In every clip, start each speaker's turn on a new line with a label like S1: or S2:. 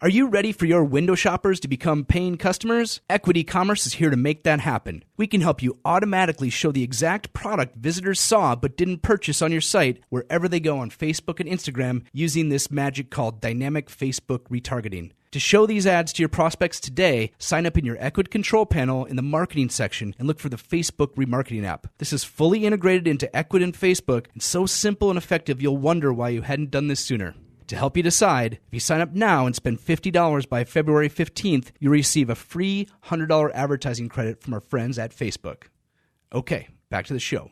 S1: Are you ready for your window shoppers to become paying customers? Equity Commerce is here to make that happen. We can help you automatically show the exact product visitors saw but didn't purchase on your site wherever they go on Facebook and Instagram using this magic called dynamic Facebook retargeting. To show these ads to your prospects today, sign up in your Equid Control panel in the marketing section and look for the Facebook remarketing app. This is fully integrated into Equid and Facebook and so simple and effective you'll wonder why you hadn't done this sooner. To help you decide, if you sign up now and spend $50 by February 15th, you'll receive a free $100 advertising credit from our friends at Facebook. Okay, back to the show.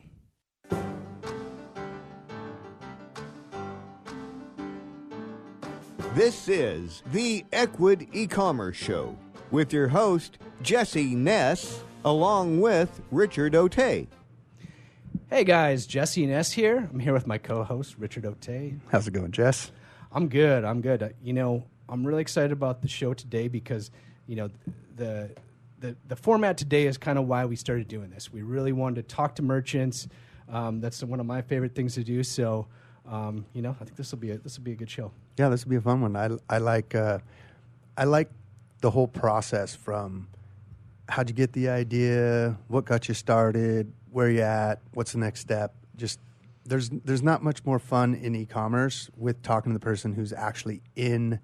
S2: This is the Equid E-Commerce Show with your host, Jesse Ness, along with Richard O'Tay.
S1: Hey guys, Jesse Ness here. I'm here with my co-host, Richard O'Tay.
S3: How's it going, Jess?
S1: I'm good. I'm really excited about the show today because, the format today is kind of why we started doing this. We really wanted to talk to merchants. That's one of my favorite things to do. So, I think this will be a good show.
S3: Yeah, this will be a fun one. I like the whole process from how'd you get the idea, what got you started, where you at, what's the next step. Just there's not much more fun in e-commerce with talking to the person who's actually in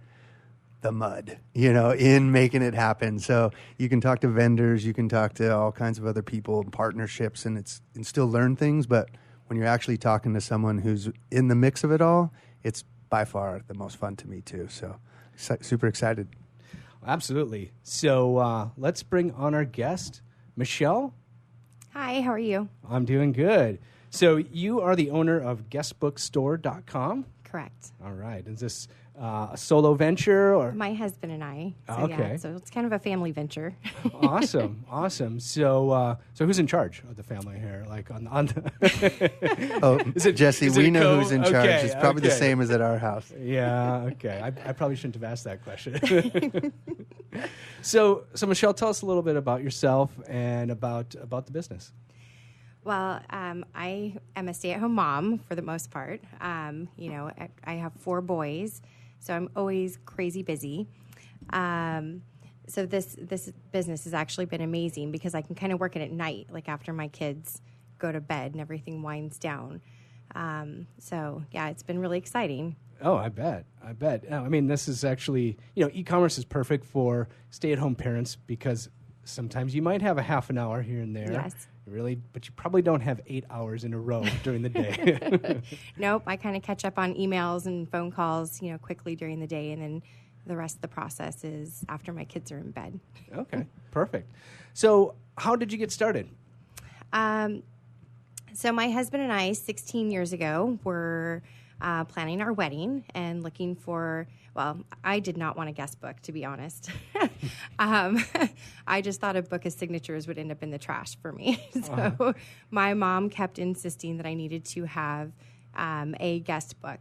S3: the mud, in making it happen. So you can talk to vendors, you can talk to all kinds of other people and partnerships and still learn things. But when you're actually talking to someone who's in the mix of it all, it's by far the most fun to me too. So super excited.
S1: Absolutely. So let's bring on our guest, Michelle.
S4: Hi, how are you?
S1: I'm doing good. So you are the owner of guestbookstore.com?
S4: Correct.
S1: All right. Is this a solo venture or
S4: my husband and I? So
S1: okay.
S4: Yeah, so it's kind of a family venture.
S1: Awesome. So who's in charge of the family here? Like on the
S3: Jesse, we know who's in charge.
S1: Okay,
S3: it's probably the same as at our house.
S1: Yeah. Okay. I probably shouldn't have asked that question. So Michelle, tell us a little bit about yourself and about the business.
S4: Well, I am a stay-at-home mom for the most part. I have 4 boys, so I'm always crazy busy. So this business has actually been amazing because I can kind of work it at night, like after my kids go to bed and everything winds down. So yeah, it's been really exciting.
S1: Oh, I bet. I mean, this is actually, e-commerce is perfect for stay-at-home parents because sometimes you might have a half an hour here and there.
S4: Yes.
S1: But you probably don't have 8 hours in a row during the day.
S4: Nope. I kind of catch up on emails and phone calls, quickly during the day, and then the rest of the process is after my kids are in bed.
S1: Okay, perfect. So how did you get started?
S4: So my husband and I, 16 years ago, were planning our wedding and looking for, I did not want a guest book, to be honest. I just thought a book of signatures would end up in the trash for me. So my mom kept insisting that I needed to have a guest book.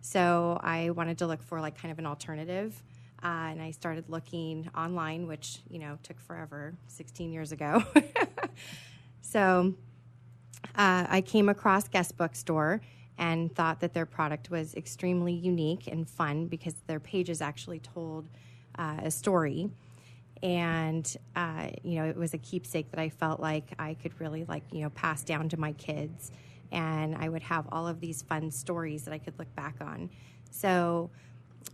S4: So I wanted to look for like kind of an alternative. And I started looking online, which, took forever, 16 years ago. So I came across Guest Bookstore and thought that their product was extremely unique and fun because their pages actually told a story. And, it was a keepsake that I felt like I could really pass down to my kids. And I would have all of these fun stories that I could look back on. So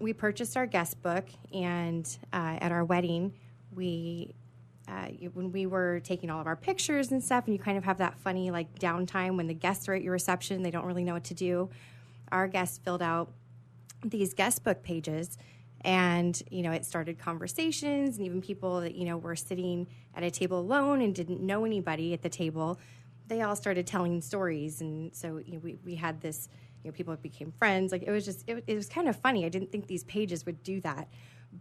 S4: we purchased our guest book, and at our wedding, when we were taking all of our pictures and stuff, and you kind of have that funny downtime when the guests are at your reception, they don't really know what to do. Our guests filled out these guest book pages, and it started conversations, and even people that were sitting at a table alone and didn't know anybody at the table, they all started telling stories, and so we had this. People became friends. It was kind of funny. I didn't think these pages would do that.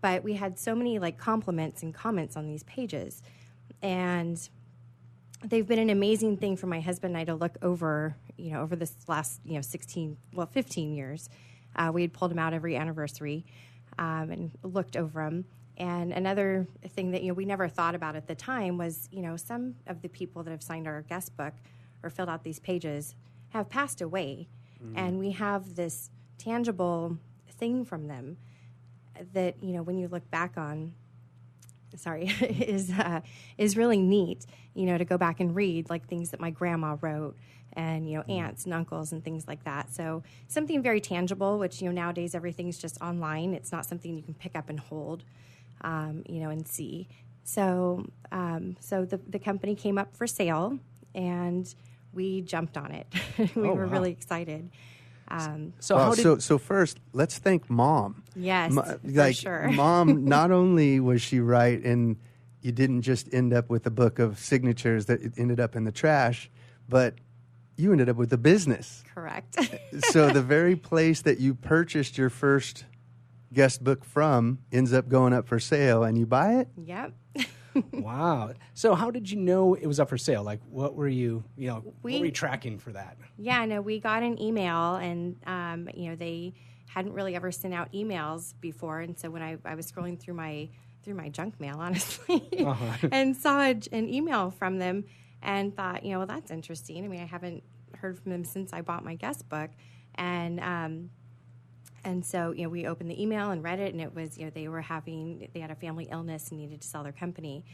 S4: But we had so many compliments and comments on these pages. And they've been an amazing thing for my husband and I to look over, over this last, 15 years. We had pulled them out every anniversary and looked over them. And another thing that, we never thought about at the time was, some of the people that have signed our guest book or filled out these pages have passed away. Mm-hmm. And we have this tangible thing from them. that, when you look back on, is really neat, to go back and read, like things that my grandma wrote and, aunts and uncles and things like that. So something very tangible, which, nowadays everything's just online. It's not something you can pick up and hold, and see. So, so the company came up for sale, and we jumped on it. We were really excited.
S3: So first, let's thank Mom.
S4: Yes, for sure.
S3: Mom, not only was she right, and you didn't just end up with a book of signatures that ended up in the trash, but you ended up with a business.
S4: Correct.
S3: So the very place that you purchased your first guest book from ends up going up for sale, and you buy it?
S4: Yep.
S1: Wow. So how did you know it was up for sale? Like, what were you, what were you tracking for that?
S4: Yeah, no, we got an email, and, they hadn't really ever sent out emails before. And so when I was scrolling through my junk mail, honestly, and saw an email from them and thought, well, that's interesting. I mean, I haven't heard from them since I bought my guest book. And so, we opened the email and read it, and it was, they had a family illness and needed to sell their company.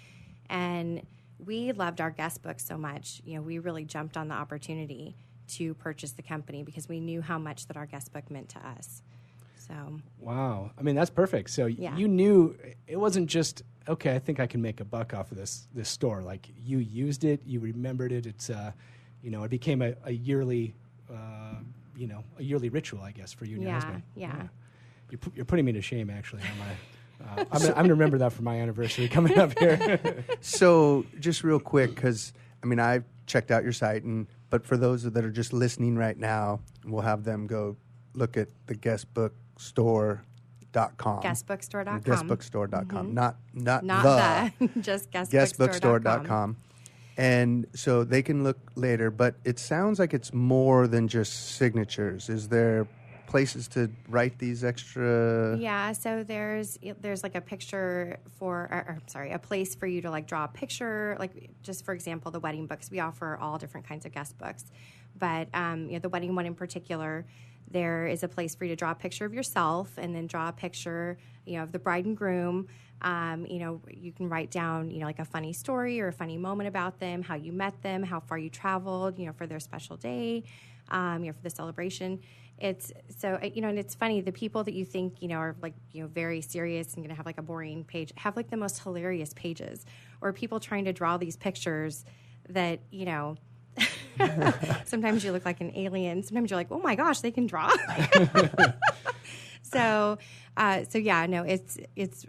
S4: And we loved our guest book so much, we really jumped on the opportunity to purchase the company because we knew how much that our guest book meant to us. So.
S1: Wow. I mean, that's perfect. So you knew it wasn't just, okay, I think I can make a buck off of this store. Like, you used it, you remembered it. It's, it became a yearly, a yearly ritual, I guess, for you and your husband.
S4: Yeah.
S1: You're putting me to shame, actually. I'm going to remember that for my anniversary coming up here.
S3: So, just real quick, because, I checked out your site, but for those that are just listening right now, we'll have them go look at the guestbookstore.com.
S4: Guestbookstore.com.
S3: Guestbookstore.com.
S4: Mm-hmm.
S3: Not
S4: just
S3: guestbookstore.com. And so they can look later, but it sounds like it's more than just signatures. Is there places to write these extra?
S4: Yeah, so there's like a picture a place for you to like draw a picture. Like, just for example, the wedding books, we offer all different kinds of guest books, but the wedding one in particular, there is a place for you to draw a picture of yourself and then draw a picture, of the bride and groom. You can write down, like a funny story or a funny moment about them, how you met them, how far you traveled, for their special day, for the celebration. It's so, and it's funny, the people that you think, are like, very serious and going to have like a boring page have like the most hilarious pages, or people trying to draw these pictures that, sometimes you look like an alien. Sometimes you're like, oh my gosh, they can draw. So yeah, no, it's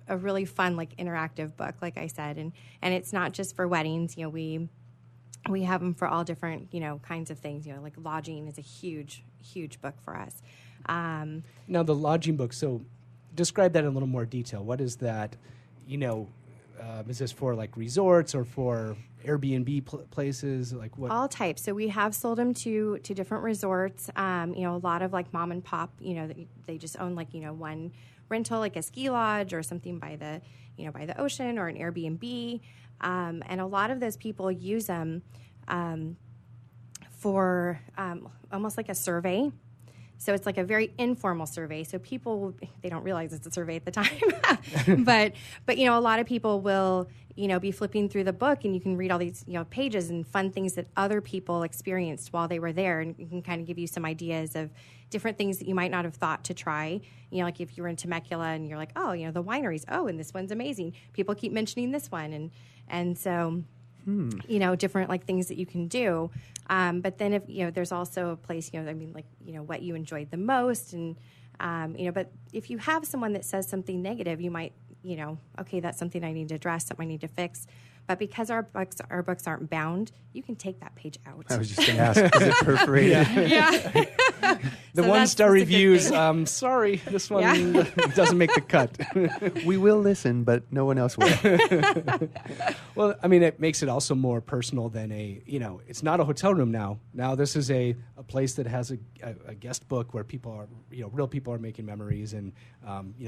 S4: a really fun, like, interactive book, like I said, and it's not just for weddings. We have them for all different, kinds of things. Like lodging is a huge, huge book for us.
S1: Now, the lodging book. So, describe that in a little more detail. What is that? Is this for like resorts or for Airbnb places? Like what?
S4: All types. So we have sold them to different resorts. A lot of like mom and pop. They just own like one rental, like a ski lodge or something by the by the ocean, or an Airbnb. And a lot of those people use them for almost like a survey. So it's like a very informal survey. So people, they don't realize it's a survey at the time. but a lot of people will, be flipping through the book, and you can read all these, pages and fun things that other people experienced while they were there. And it can kind of give you some ideas of different things that you might not have thought to try. Like if you were in Temecula and you're like, oh, the wineries, oh, and this one's amazing. People keep mentioning this one. And so, different like things that you can do. But then if, there's also a place, what you enjoyed the most. And, but if you have someone that says something negative, you might, okay, that's something I need to address, something I need to fix. But because our books aren't bound, you can take that page out.
S3: I was just going to ask, is it perforated?
S4: Yeah.
S1: The one-star reviews, sorry, this one doesn't make the cut.
S3: We will listen, but no one else will.
S1: Well, it makes it also more personal than it's not a hotel room now. Now this is a place that has a guest book where people are, real people are making memories and,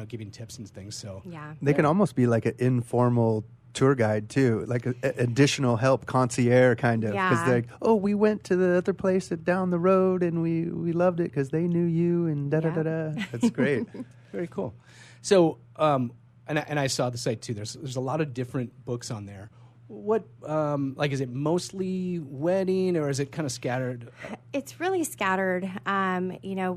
S1: giving tips and things. So
S3: they can almost be like an informal tour guide too, like additional help, concierge kind of, because they're like, oh, we went to the other place down the road and we loved it because they knew you and da da da da. That's great.
S1: Very cool. So, and I saw the site too. There's a lot of different books on there. What, is it mostly wedding or is it kind of scattered?
S4: It's really scattered.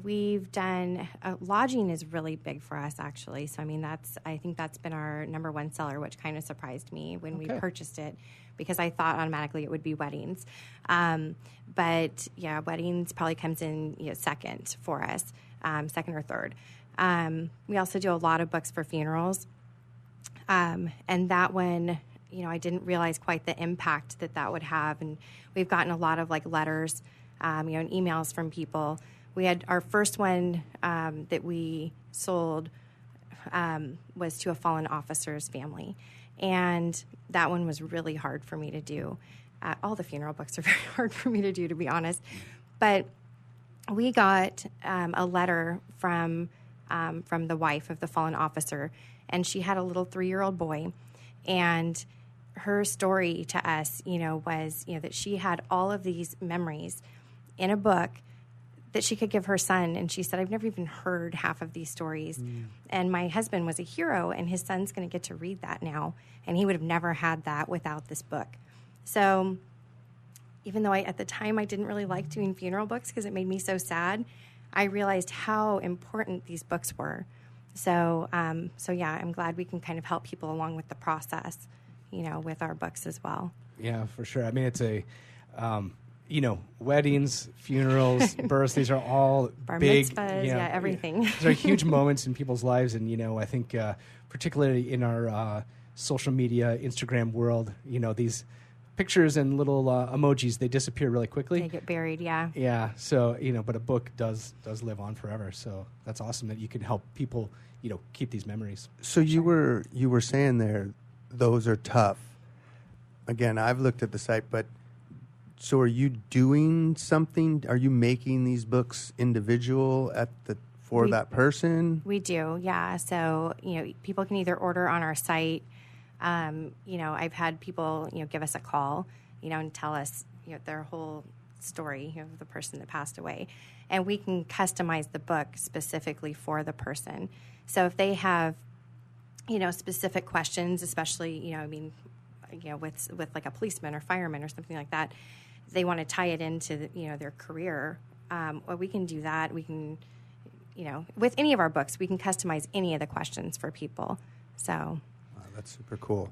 S4: We've done, lodging is really big for us actually. So, I think that's been our number one seller, which kind of surprised me when we purchased it because I thought automatically it would be weddings. But yeah, weddings probably comes in, second for us, second or third. We also do a lot of books for funerals. And that one, I didn't realize quite the impact that would have. And we've gotten a lot of letters, and emails from people. We had our first one that we sold was to a fallen officer's family. And that one was really hard for me to do. All the funeral books are very hard for me to do, to be honest. But we got a letter from the wife of the fallen officer, and she had a little 3-year-old boy. And her story to us, was, that she had all of these memories in a book that she could give her son. And she said, I've never even heard half of these stories. And my husband was a hero, and his son's going to get to read that now. And he would have never had that without this book. So even though at the time I didn't really like doing funeral books because it made me so sad, I realized how important these books were. So yeah, I'm glad we can kind of help people along with the process, with our books as well.
S1: Yeah, for sure. It's a, weddings, funerals, births, these are all
S4: Bar
S1: big.
S4: mitzvahs, everything.
S1: These are huge moments in people's lives. And, I think particularly in our social media, Instagram world, these pictures and little emojis, they disappear really quickly.
S4: They get buried, yeah.
S1: Yeah, so, but a book does live on forever. So that's awesome that you can help people, keep these memories.
S3: So you were saying there, those are tough. Again, I've looked at the site, but so are you doing something? Are you making these books individual for that person?
S4: We do, yeah. So, people can either order on our site. I've had people, give us a call, and tell us, their whole story of the person that passed away. And we can customize the book specifically for the person. So if they have, specific questions, especially, with like a policeman or fireman or something like that, they want to tie it into, their career. Well, we can do that. We can, with any of our books, we can customize any of the questions for people. So.
S3: Wow, that's super cool.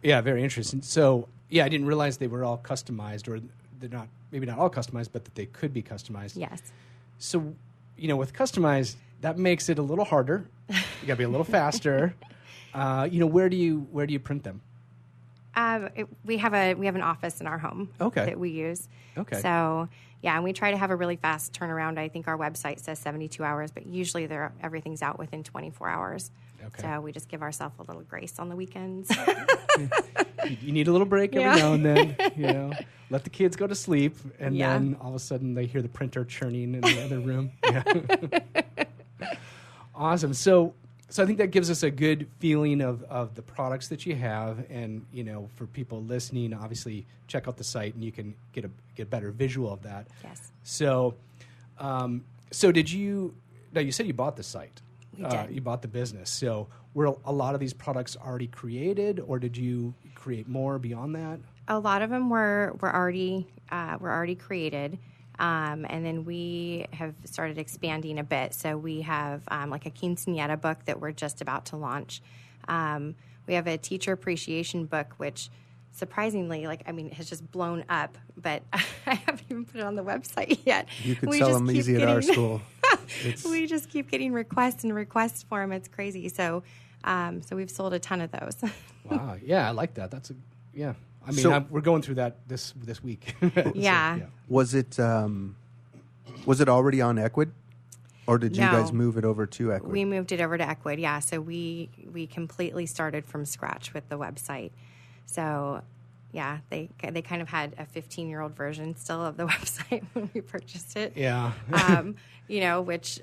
S1: Yeah, very interesting. So, yeah, I didn't realize they were all customized, or they're maybe not all customized, but that they could be customized.
S4: Yes.
S1: So, with customized, that makes it a little harder. You got to be a little faster. Where do you print them?
S4: We have an office in our home that we use.
S1: Okay.
S4: So, yeah, and we try to have a really fast turnaround. I think our website says 72 hours, but usually everything's out within 24 hours. Okay. So we just give ourselves a little grace on the weekends.
S1: You need a little break every now and then, Let the kids go to sleep, and then all of a sudden they hear the printer churning in the other room. Yeah. Awesome. So I think that gives us a good feeling of the products that you have, and for people listening, obviously check out the site and you can get a better visual of that.
S4: Yes.
S1: So, did you? Now you said you bought the site.
S4: We did.
S1: You bought the business. So were a lot of these products already created, or did you create more beyond that?
S4: A lot of them were already created. And then we have started expanding a bit. So we have like a quinceañera book that we're just about to launch. We have a teacher appreciation book, which surprisingly, has just blown up. But I haven't even put it on the website yet.
S3: You could sell them easy at our school.
S4: We just keep getting requests for them. It's crazy. So we've sold a ton of those.
S1: Wow. Yeah, I like that. Yeah. We're going through that this week.
S4: Yeah.
S3: Was it already on Equid, or did you guys move it over to Equid?
S4: We moved it over to Equid. Yeah. So we completely started from scratch with the website. So yeah, they kind of had a 15-year-old version still of the website when we purchased it.
S1: Yeah.
S4: Which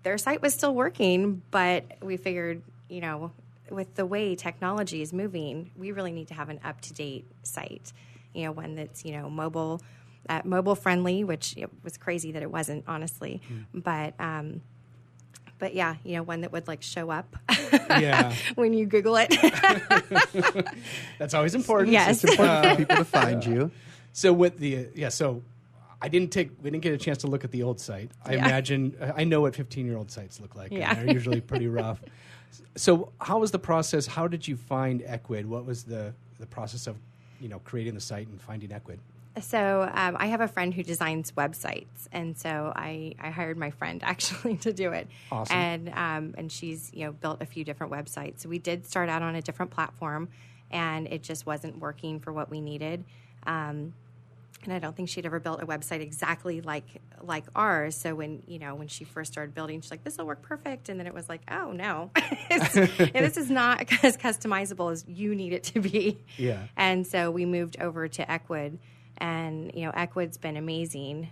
S4: their site was still working, but we figured, with the way technology is moving, we really need to have an up-to-date site, one that's, mobile friendly, which it was crazy that it wasn't, honestly. But But yeah, one that would like show up
S1: Yeah.
S4: when you Google it.
S1: That's always important.
S4: Yes.
S3: It's important for people to find you.
S1: So with the so we didn't get a chance to look at the old site. I imagine I know what 15-year-old sites look like.
S4: Yeah.
S1: And they're usually pretty rough. So how was the process? How did you find Equid? What was the process of creating the site and finding Equid?
S4: So I have a friend who designs websites, and so I hired my friend actually to do it.
S1: Awesome.
S4: And she's built a few different websites. So we did start out on a different platform, and it just wasn't working for what we needed. And I don't think she'd ever built a website exactly like ours. So when she first started building, she's like, "This will work perfect," and then it was like, "Oh no, this is not as customizable as you need it to be."
S1: Yeah.
S4: And so we moved over to Equid. And, Equid's been amazing.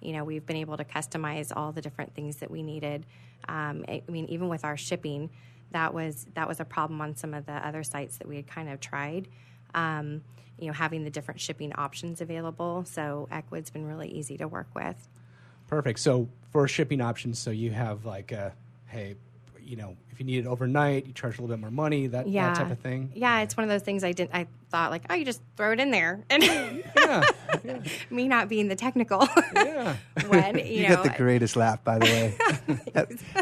S4: We've been able to customize all the different things that we needed. Even with our shipping, that was a problem on some of the other sites that we had kind of tried, having the different shipping options available. So Equid's been really easy to work with.
S1: Perfect. So for shipping options, so you have like hey, if you need it overnight, you charge a little bit more money, that type of thing.
S4: Yeah, it's one of those things I thought like, oh, you just throw it in there. And
S1: Yeah.
S4: me not being the technical one,
S3: You got the greatest laugh, by the way.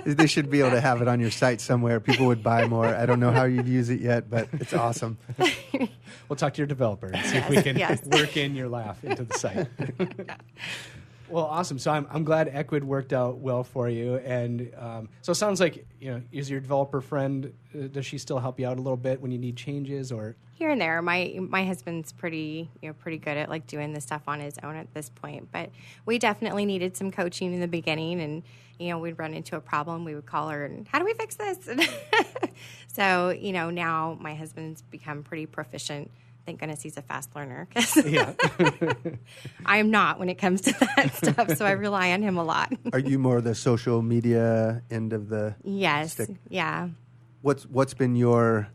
S3: They should be able to have it on your site somewhere. People would buy more. I don't know how you'd use it yet, but it's awesome.
S1: We'll talk to your developer and see if we can work in your laugh into the site. Well, awesome. So I'm glad Equid worked out well for you. And so it sounds like, is your developer friend, does she still help you out a little bit when you need changes or?
S4: Here and there. My husband's pretty good at like doing the stuff on his own at this point. But we definitely needed some coaching in the beginning, and we'd run into a problem. We would call her and, how do we fix this? So now my husband's become pretty proficient. Thank goodness he's a fast learner.
S1: Yeah.
S4: I am not when it comes to that stuff, so I rely on him a lot.
S3: Are you more the social media end of the stick?
S4: Yeah.
S3: What's been your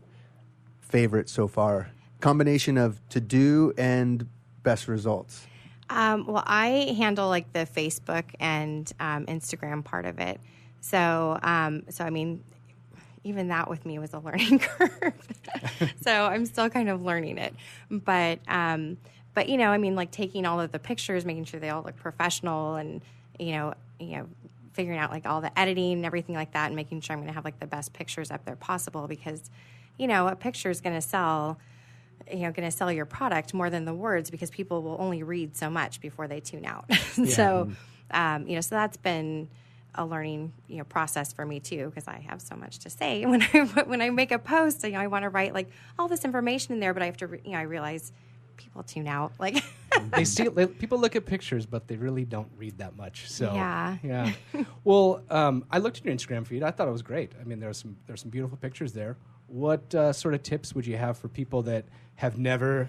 S3: favorite so far? Combination of to-do and best results.
S4: Well, I handle like the Facebook and Instagram part of it. So even that with me was a learning curve. So I'm still kind of learning it. But like taking all of the pictures, making sure they all look professional, and figuring out like all the editing and everything like that, and making sure I'm going to have like the best pictures up there possible, because a picture is going to sell your product more than the words, because people will only read so much before they tune out. So that's been a learning process for me too, because I have so much to say when I make a post. I want to write like all this information in there, but I have to I realize people tune out. Like
S1: people look at pictures, but they really don't read that much. So
S4: yeah.
S1: Well, I looked at your Instagram feed. I thought it was great. I mean, there's some beautiful pictures there. What sort of tips would you have for people that have never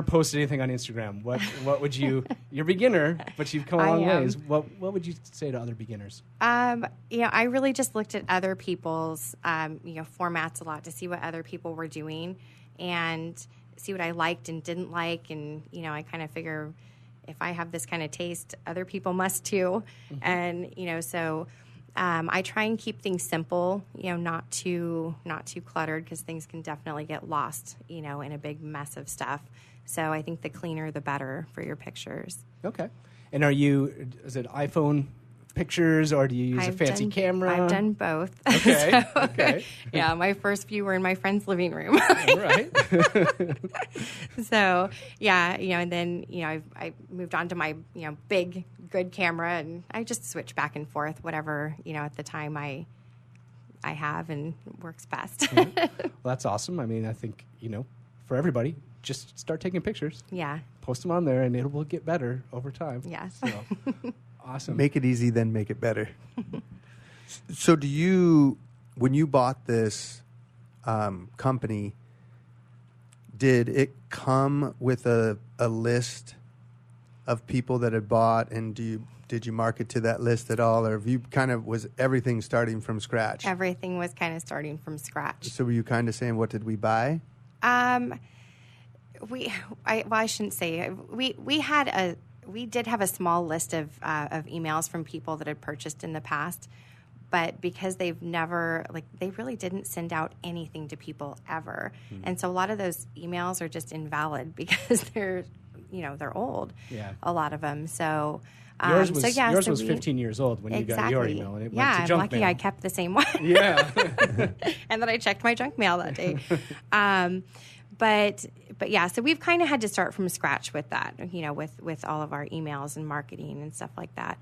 S1: posted anything on Instagram? What would you're a beginner, but you've come a long ways. What would you say to other beginners?
S4: I really just looked at other people's formats a lot to see what other people were doing and see what I liked and didn't like, and I kind of figure if I have this kind of taste, other people must too. Mm-hmm. And so I try and keep things simple, not too cluttered, because things can definitely get lost, in a big mess of stuff. So I think the cleaner, the better for your pictures.
S1: Okay. And is it iPhone pictures, or do you use a fancy camera?
S4: I've done both.
S1: Okay. Okay.
S4: Yeah, my first few were in my friend's living room.
S1: All right.
S4: So and then I moved on to my big good camera, and I just switch back and forth whatever at the time I have, and it works best.
S1: Mm-hmm. Well, that's awesome. I mean, I think for everybody, just start taking pictures.
S4: Yeah.
S1: Post them on there, and it will get better over time.
S4: Yes.
S1: So, awesome.
S3: Make it easy, then make it better. So when you bought this company, did it come with a list of people that had bought, and did you market to that list at all, or have you was everything starting from scratch?
S4: Everything was kind of starting from scratch.
S3: So were you kind of saying, what did we buy?
S4: I shouldn't say. We did have a small list of emails from people that had purchased in the past, But because they've never, like, they really didn't send out anything to people ever. And so a lot of those emails are just invalid because they're old.
S1: Yeah.
S4: A lot of them. So
S1: yours was 15 years old when you got your email, and it went to
S4: I'm
S1: junk
S4: lucky
S1: mail.
S4: I kept the same one.
S1: Yeah.
S4: And then I checked my junk mail that day. But yeah, so we've kind of had to start from scratch with that, with all of our emails and marketing and stuff like that.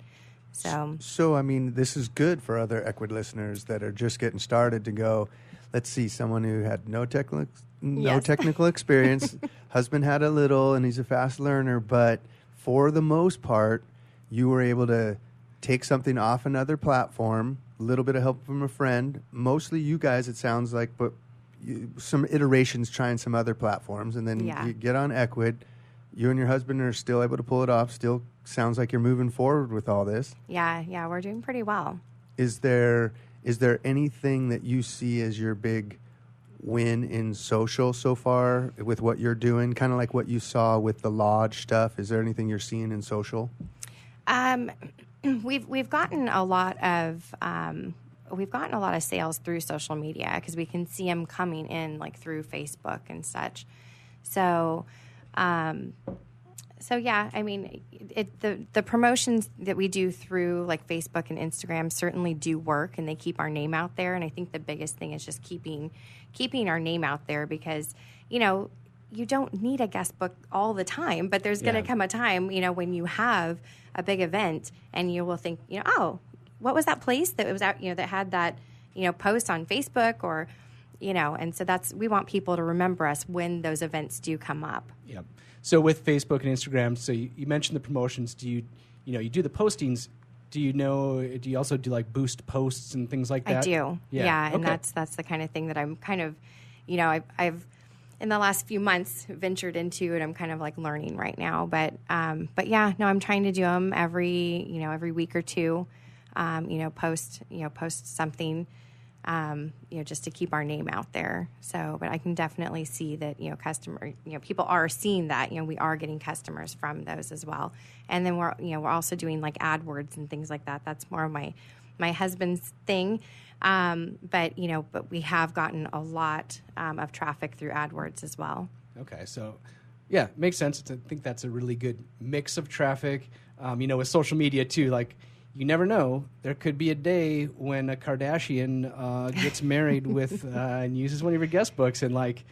S4: So
S3: I mean, this is good for other Equid listeners that are just getting started to go, let's see, someone who had no technical experience, husband had a little, and he's a fast learner, but for the most part, you were able to take something off another platform, a little bit of help from a friend, mostly you guys, it sounds like, but some iterations trying some other platforms, and then you get on Equid. You and your husband are still able to pull it off. Still sounds like you're moving forward with all this.
S4: Yeah, we're doing pretty well.
S3: Is there anything that you see as your big win in social so far with what you're doing? Kind of like what you saw with the lodge stuff. Is there anything you're seeing in social?
S4: We've gotten a lot of sales through social media because we can see them coming in like through Facebook and such. So yeah, I mean, the promotions that we do through like Facebook and Instagram certainly do work, and they keep our name out there. And I think the biggest thing is just keeping our name out there because, you don't need a guest book all the time, but there's going to come a time, when you have a big event and you will think, oh, what was that place that was out, that had that, post on Facebook or, and so we want people to remember us when those events do come up.
S1: Yeah. So with Facebook and Instagram, so you mentioned the promotions. Do you do the postings? Do you also do like boost posts and things like that?
S4: I do. Yeah. And
S1: okay.
S4: that's the kind of thing that I'm kind of, I've in the last few months ventured into, and I'm kind of like learning right now. But yeah, no, I'm trying to do them every week or two. Post something, just to keep our name out there. So, but I can definitely see that, people are seeing that, we are getting customers from those as well. And then we're also doing like AdWords and things like that. That's more of my husband's thing. But we have gotten a lot of traffic through AdWords as well.
S1: Okay. So yeah, makes sense. I think that's a really good mix of traffic. With social media too, like, you never know. There could be a day when a Kardashian gets married with and uses one of your guest books, and like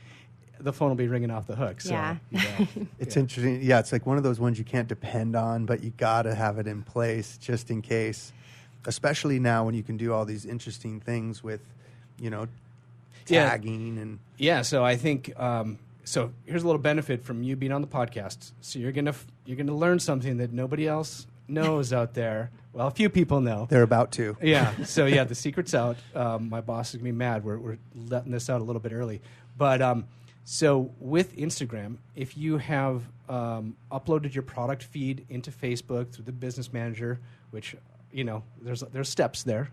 S1: the phone will be ringing off the hook. So,
S4: yeah.
S3: It's interesting. Yeah, it's like one of those ones you can't depend on, but you got to have it in place just in case. Especially now when you can do all these interesting things with, tagging and
S1: So I think so. Here's a little benefit from you being on the podcast. So you're gonna learn something that nobody else knows out there. Well, a few people know.
S3: They're about to.
S1: Yeah. So yeah, the secret's out. My boss is gonna be mad. We're letting this out a little bit early. But so with Instagram, if you have uploaded your product feed into Facebook through the business manager, which there's steps there.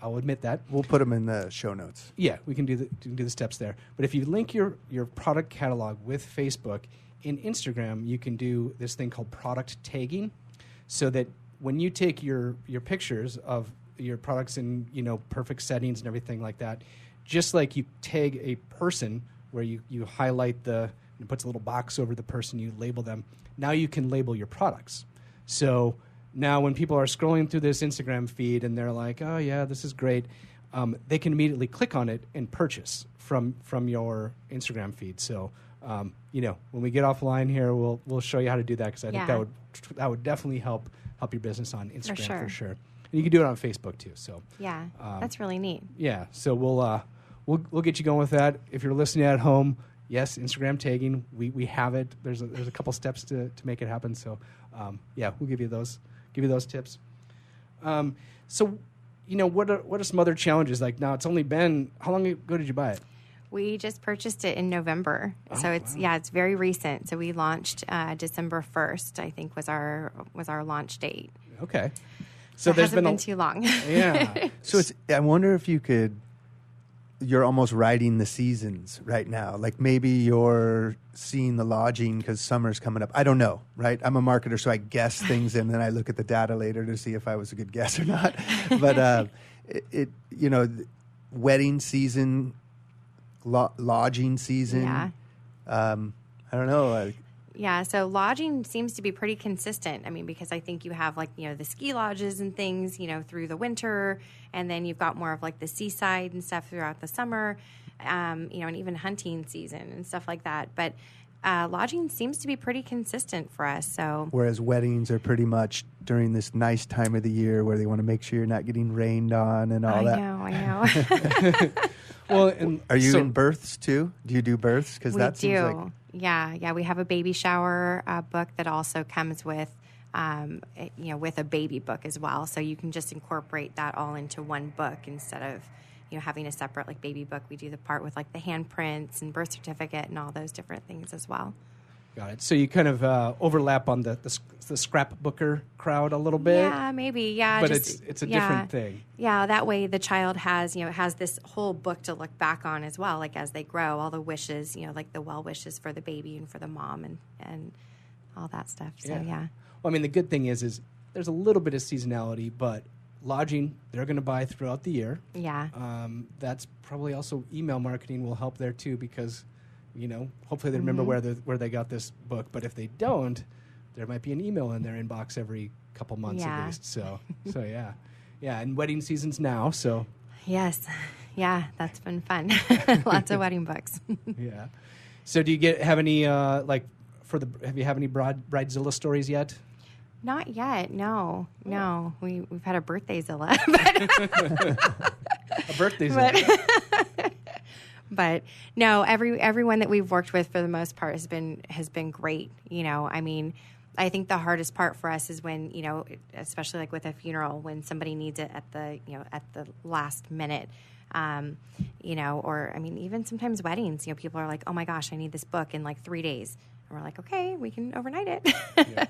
S1: I'll admit that.
S3: We'll put them in the show notes.
S1: Yeah, we can do the steps there. But if you link your product catalog with Facebook, in Instagram, you can do this thing called product tagging, so that when you take your pictures of your products in perfect settings and everything like that, just like you tag a person where you highlight it puts a little box over the person, you label them. Now you can label your products. So now when people are scrolling through this Instagram feed and they're like, oh yeah, this is great, they can immediately click on it and purchase from your Instagram feed. So when we get offline here, we'll show you how to do that, because I think that would definitely help your business on Instagram for sure. And you can do it on Facebook too. So
S4: yeah, that's really neat.
S1: Yeah, so we'll get you going with that. If you're listening at home, yes, Instagram tagging, we have it. There's a couple steps to make it happen. So we'll give you those tips. So what are some other challenges? Like, now it's only been, how long ago did you buy it?
S4: We just purchased it in November, so it's very recent. So we launched December 1st, I think was our launch date.
S1: Okay, so
S4: it hasn't been too long.
S1: Yeah.
S3: So I wonder if you're almost riding the seasons right now. Like maybe you're seeing the lodging because summer's coming up. I don't know, right? I'm a marketer, so I guess things and then I look at the data later to see if I was a good guess or not. But wedding season, lodging season.
S4: Yeah.
S3: I don't know.
S4: Yeah, so lodging seems to be pretty consistent. I mean, because I think you have the ski lodges and things, through the winter, and then you've got more of the seaside and stuff throughout the summer, and even hunting season and stuff like that. But lodging seems to be pretty consistent for us. So
S3: whereas weddings are pretty much during this nice time of the year where they want to make sure you're not getting rained on and all that.
S4: I know.
S3: Well, and are you in births too? Do you do births? Because that seems like...
S4: Yeah. We have a baby shower book that also comes with, with a baby book as well. So you can just incorporate that all into one book instead of, having a separate baby book. We do the part with the handprints and birth certificate and all those different things as well.
S1: Got it. So you kind of overlap on the scrapbooker crowd a little bit.
S4: Yeah, maybe. Yeah,
S1: but it's a different thing.
S4: Yeah, that way the child has this whole book to look back on as well. As they grow, all the wishes, the well wishes for the baby and for the mom and all that stuff. So yeah.
S1: Well, I mean, the good thing is there's a little bit of seasonality, but lodging they're going to buy throughout the year.
S4: Yeah.
S1: That's probably also email marketing will help there too because. Hopefully they remember where they got this book. But if they don't, there might be an email in their inbox every couple months at least. So yeah. And wedding season's now. So
S4: yes, yeah, that's been fun. Lots of wedding books.
S1: Yeah. So do you have any have you have any bridezilla stories yet?
S4: Not yet. No. We've had a birthdayzilla.
S1: A birthdayzilla.
S4: But no, everyone that we've worked with for the most part has been great. I mean, I think the hardest part for us is when, especially with a funeral, when somebody needs it at the last minute, or I mean, even sometimes weddings, people are like, oh my gosh, I need this book in 3 days. And we're like, okay, we can overnight it. Yeah.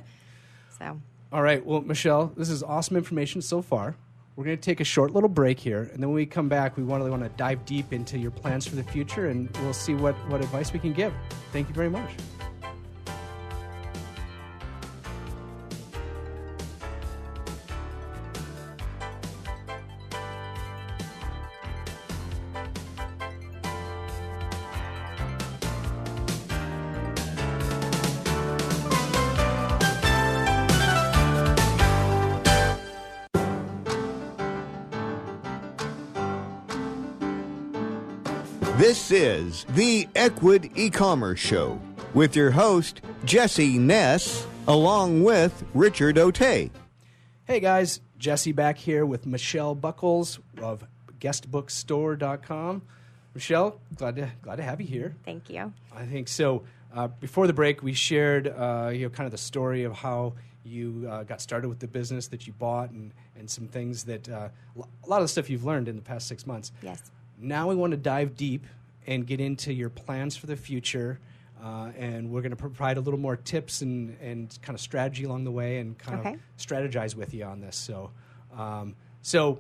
S4: So. All
S1: right. Well, Michelle, this is awesome information so far. We're going to take a short little break here, and then when we come back, we really want to dive deep into your plans for the future, and we'll see what advice we can give. Thank you very much.
S2: This is the Equid E-Commerce Show with your host, Jesse Ness, along with Richard O'Tay.
S1: Hey guys, Jesse back here with Michelle Buckles of guestbookstore.com. Michelle, glad to have you here.
S4: Thank you. I
S1: think so. Before the break, we shared kind of the story of how you got started with the business that you bought and some things that a lot of the stuff you've learned in the past 6 months.
S4: Yes.
S1: Now we want to dive deep and get into your plans for the future, and we're going to provide a little more tips and kind of strategy along the way and kind of strategize with you on this. So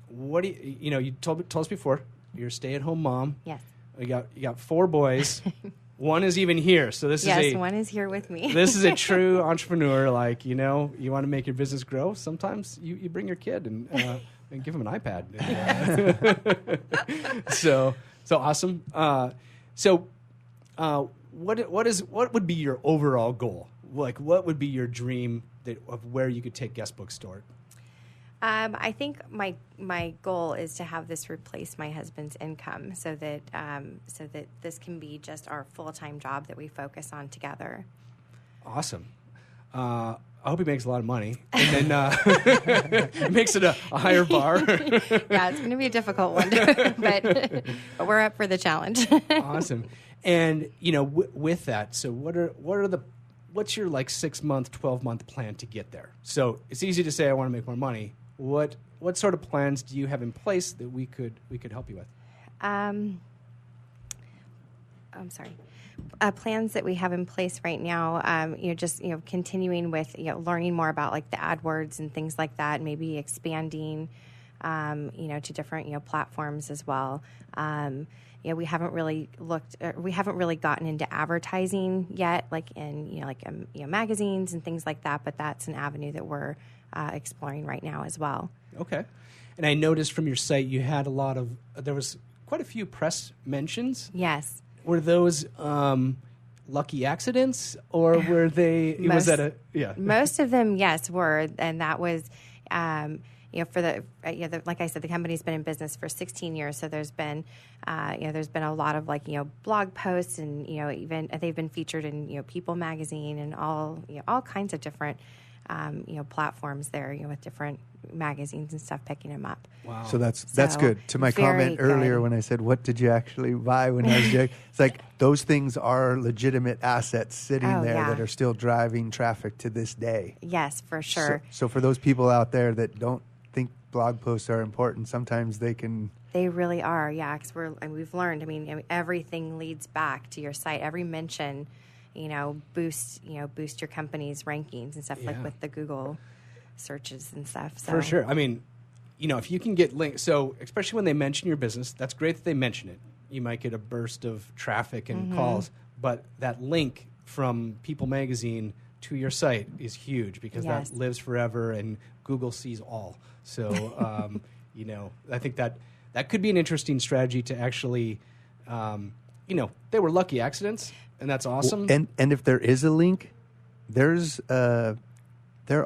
S1: what do you told us before, you're a stay-at-home mom.
S4: Yes.
S1: You got 4 boys. One is even here, so this is
S4: one is here with me. This
S1: is a true entrepreneur. You want to make your business grow. Sometimes you bring your kid and give him an iPad. So awesome. What would be your overall goal? What would be your dream of where you could take Guest Bookstore?
S4: I think my goal is to have this replace my husband's income, so that this can be just our full-time job that we focus on together.
S1: Awesome. I hope he makes a lot of money, and then it makes it a higher bar.
S4: Yeah, it's going to be a difficult one, but we're up for the challenge.
S1: Awesome. And with that, so what's your 6-month, 12-month plan to get there? So it's easy to say I want to make more money. What sort of plans do you have in place that we could help you with? I'm
S4: sorry. Plans that we have in place right now, continuing with, learning more about the AdWords and things like that, maybe expanding, to different, platforms as well. We haven't really gotten into advertising yet, in, magazines and things like that, but that's an avenue that we're exploring right now as well.
S1: Okay. And I noticed from your site you had there was quite a few press mentions.
S4: Yes.
S1: Were those lucky accidents, or were they? Was that a yeah?
S4: Most of them, yes, were, and that was, for like I said, the company's been in business for 16 years, so there's been, there's been a lot of blog posts, and even they've been featured in People magazine and all kinds of different platforms there, with different magazines and stuff picking them up.
S1: Wow.
S3: So that's good. To my comment earlier when I said, what did you actually buy when I was joking? It's like those things are legitimate assets sitting there that are still driving traffic to this day.
S4: Yes, for sure.
S3: So for those people out there that don't think blog posts are important, sometimes they can...
S4: They really are, yeah, because we've learned, everything leads back to your site. Every mention, boost your company's rankings and stuff, like with the Google searches and stuff. So.
S1: For sure. If you can get links, so especially when they mention your business, that's great that they mention it. You might get a burst of traffic and calls, but that link from People magazine to your site is huge because that lives forever and Google sees all. So, I think that could be an interesting strategy to actually, they were lucky accidents, and that's awesome.
S3: And if there is a link, there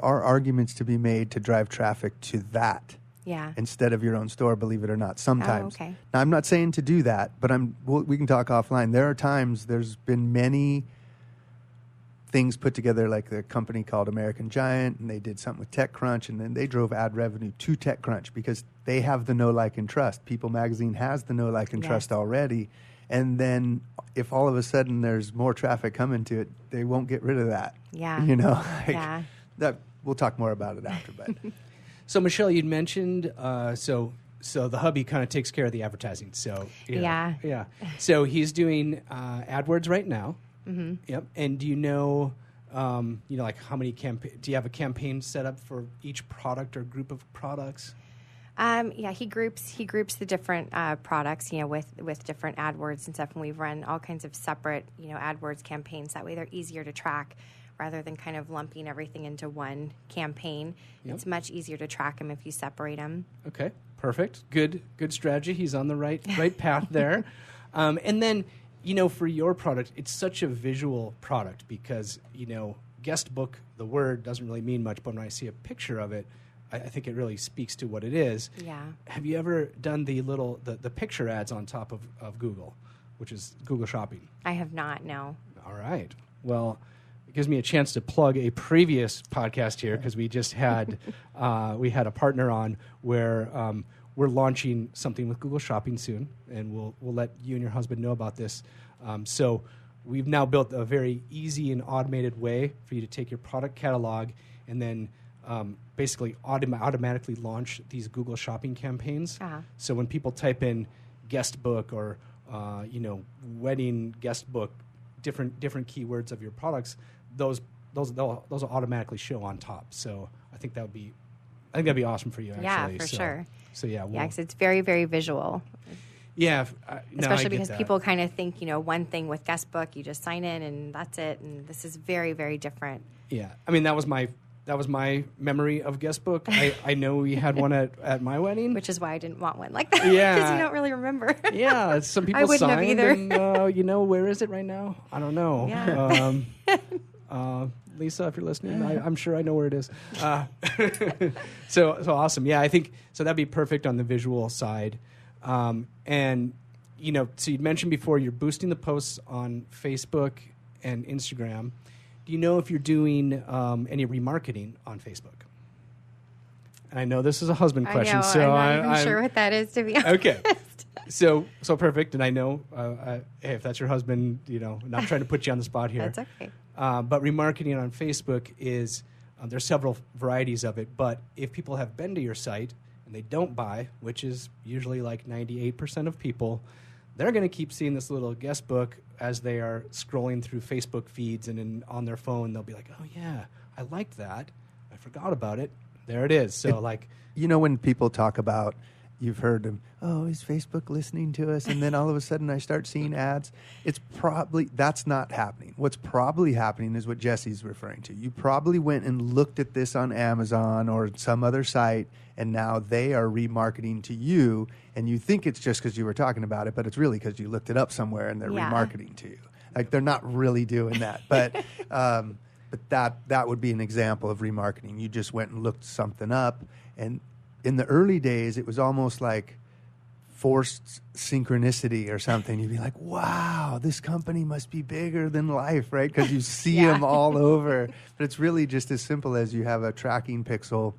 S3: are arguments to be made to drive traffic to that instead of your own store, believe it or not, sometimes.
S4: Oh, okay.
S3: Now, I'm not saying to do that, but we can talk offline. There are times there's been many things put together, like the company called American Giant, and they did something with TechCrunch, and then they drove ad revenue to TechCrunch because they have the know, like, and trust. People magazine has the know, like, and trust already. And then if all of a sudden there's more traffic coming to it, they won't get rid of that.
S4: Yeah.
S3: That we'll talk more about it after. But
S1: so Michelle, you'd mentioned so the hubby kind of takes care of the advertising. So yeah. So he's doing AdWords right now. Mm-hmm. Yep. And do you know, like how many do you have a campaign set up for each product or group of products?
S4: He groups the different products, with different AdWords and stuff, and we've run all kinds of separate, AdWords campaigns. That way they're easier to track rather than kind of lumping everything into one campaign. Yep. It's much easier to track them if you separate them. Okay, perfect. Good strategy. He's on the right path there. And then, for your product, it's such a visual product because, guest book, the word doesn't really mean much, but when I see a picture of it, I think it really speaks to what it is. Yeah. Have you ever done the picture ads on top of Google, which is Google Shopping? I have not, no. All right. Well, it gives me a chance to plug a previous podcast here because we just had we had a partner on where we're launching something with Google Shopping soon, and we'll let you and your husband know about this. So we've now built a very easy and automated way for you to take your product catalog and then basically automatically launch these Google Shopping campaigns. Uh-huh. So when people type in guest book or wedding guest book, different keywords of your products, those will automatically show on top. So I think that'd be awesome for you. Actually. Yeah, for sure. So yeah, because it's very, very visual. Yeah, especially because people kind of think one thing with guest book, you just sign in and that's it, and this is very, very different. Yeah, that was my memory of guest book. I know we had one at my wedding, which is why I didn't want one like that. Yeah, because you don't really remember. Yeah, some people I wouldn't signed have either. And, where is it right now? I don't know. Yeah. Lisa, if you're listening, I'm sure I know where it is. So awesome. Yeah, I think so. That'd be perfect on the visual side. And so you mentioned before you're boosting the posts on Facebook and Instagram. Do you know if you're doing any remarketing on Facebook? And I know this is a husband question, so I'm not even sure what that is, to be honest. Okay, so perfect. And I know, hey, if that's your husband, not trying to put you on the spot here. That's okay. But remarketing on Facebook is there's several varieties of it. But if people have been to your site and they don't buy, which is usually like 98% of people, they're going to keep seeing this little guest book as they are scrolling through Facebook feeds, and on their phone they'll be like, "Oh yeah, I liked that. I forgot about it. There it is." So when people talk about
S3: you've heard them, oh, is Facebook listening to us? And then all of a sudden I start seeing ads. That's not happening. What's probably happening is what Jesse's referring to. You probably went and looked at this on Amazon or some other site, and now they are remarketing to you, and you think it's just because you were talking about it, but it's really because you looked it up somewhere and they're remarketing to you. Like, they're not really doing that. But that would be an example of remarketing. You just went and looked something up, and in the early days, it was almost like forced synchronicity or something. You'd be like, wow, this company must be bigger than life, right? Because you see them all over. But it's really just as simple as you have a tracking pixel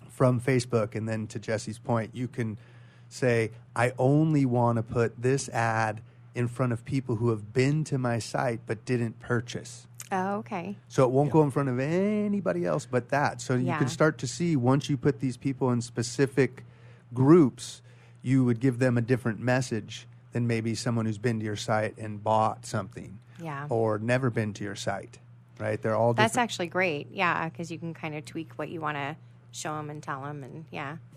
S3: from Facebook, and then to Jesse's point, you can say, I only want to put this ad in front of people who have been to my site but didn't purchase.
S4: Oh, okay.
S3: So it won't go in front of anybody else but that. So you can start to see, once you put these people in specific groups, you would give them a different message than maybe someone who's been to your site and bought something or never been to your site, right? They're all different.
S4: That's actually great, because you can kind of tweak what you want to show them and tell them, and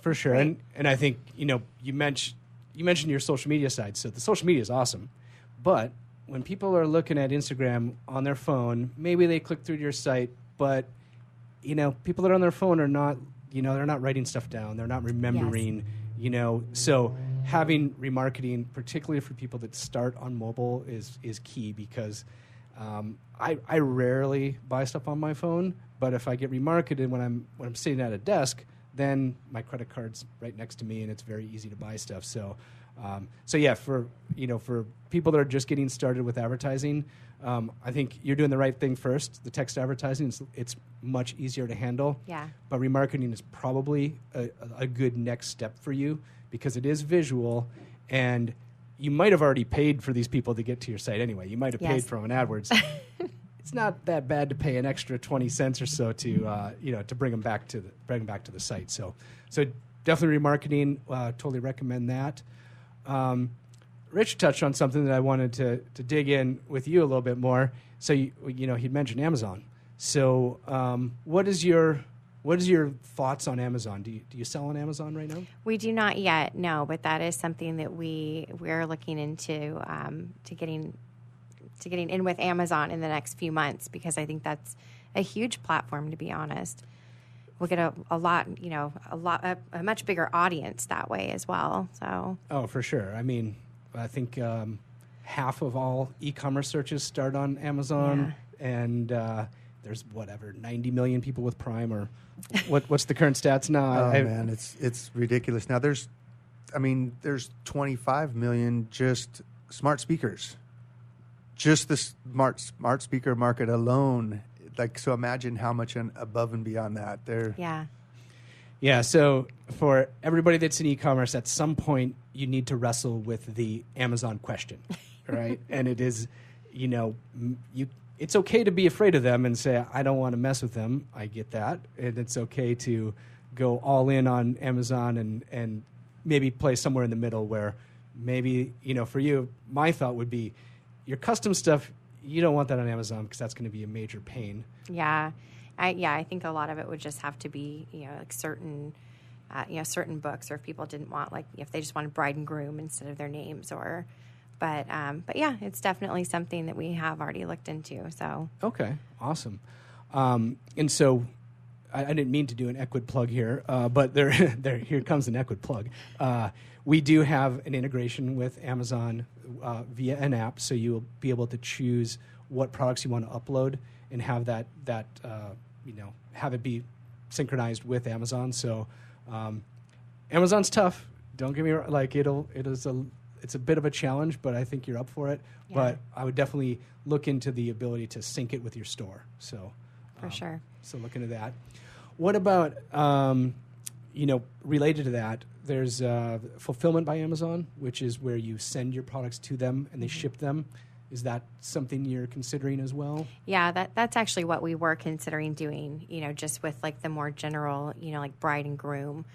S1: For sure. And I think, you mentioned your social media side, so the social media is awesome, but when people are looking at Instagram on their phone, maybe they click through your site, but, people that are on their phone are not, they're not writing stuff down. They're not remembering, So having remarketing, particularly for people that start on mobile, is key, because I rarely buy stuff on my phone, but if I get remarketed when I'm sitting at a desk, then my credit card's right next to me and it's very easy to buy stuff. So for people that are just getting started with advertising, I think you're doing the right thing first. The text advertising, it's much easier to handle.
S4: Yeah.
S1: But remarketing is probably a good next step for you, because it is visual, and you might have already paid for these people to get to your site anyway. You might have paid for them on AdWords. It's not that bad to pay an extra 20 cents or so to bring them back to the site. So definitely remarketing. Totally recommend that. Rich touched on something that I wanted to dig in with you a little bit more. So he'd mentioned Amazon. So what is your thoughts on Amazon? Do you sell on Amazon right now?
S4: We do not yet, no, but that is something that we're looking into to getting in with Amazon in the next few months, because I think that's a huge platform, to be honest. We'll get a much bigger audience that way as well. So. Oh,
S1: for sure. I mean, I think half of all e-commerce searches start on Amazon, and there's 90 million people with Prime, or what's the current stats now?
S3: Man, it's ridiculous. Now there's 25 million just smart speakers. Just the smart speaker market alone. So imagine how much above and beyond that.
S1: Yeah, so for everybody that's in e-commerce, at some point you need to wrestle with the Amazon question, right? And it is, it's okay to be afraid of them and say, I don't want to mess with them. I get that. And it's okay to go all in on Amazon and maybe play somewhere in the middle, where maybe, for you, my thought would be, your custom stuff, you don't want that on Amazon, because that's going to be a major pain.
S4: Yeah. I think a lot of it would just have to be, like certain books, or if people didn't want, if they just wanted bride and groom instead of their names, but yeah, it's definitely something that we have already looked into. So.
S1: Okay. Awesome. And so I didn't mean to do an Equid plug here, but here comes an Equid plug. We do have an integration with Amazon via an app, so you'll be able to choose what products you want to upload and have that have it be synchronized with Amazon. So Amazon's tough. Don't get me wrong. It's a bit of a challenge, but I think you're up for it. Yeah. But I would definitely look into the ability to sync it with your store. So
S4: for sure.
S1: So look into that. What about related to that? There's fulfillment by Amazon, which is where you send your products to them and they ship them. Is that something you're considering as well?
S4: Yeah, that's actually what we were considering doing, just with the more general, bride and groom,